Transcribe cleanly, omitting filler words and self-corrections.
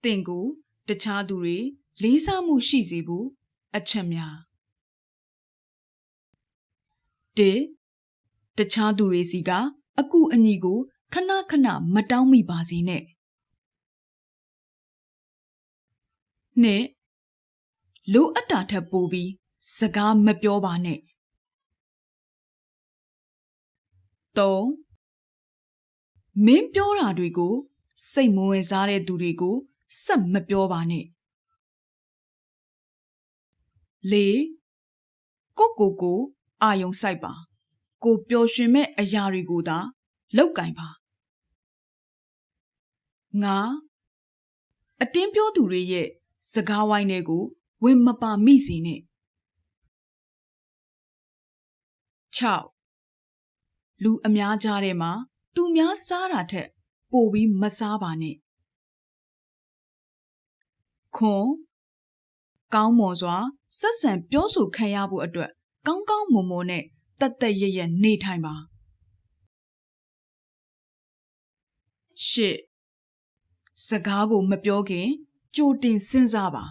သင်ကိုတခြားသူတွေလေးစားမှုရှိစေဖို့အချက်များ၁တခြားသူတွေစီကအကူအညီကိုခဏခဏမတောင်းမိပါစေနဲ့၂လိုအပ်တာထက်ပိုပြီးစကားမပြောပါနဲ့၃မင်းပြောတာတွေကိုစိတ်မဝင်စားတဲ့သူတွေကိုဆက်မပြောပါနဲ့၄ကိုအာယုံစိုက်ပါကိုပျော်ရွှင်မဲ့အရာတွေကိုသာလောက်ကင်ပါ၅အတင်းပြောသူတွေရဲ့စကားဝိုင်းတွေကိုဝင်မပါမိစေနဲ့၆လူအများကြားထဲမှာသူများစားတာထက်ပိုပြီးမစားပါနဲ့၇ကောင်းမွန်စွာဆက်ဆံပြောဆိုခံရဖို့အတွက်ကောင်းကောင်းမွန်မွန်နဲ့တတ်တတ်ရရနေထိုင်ပါ၈စကားကိုမပြောခင်ကြိုတင်စဉ်းစားပါ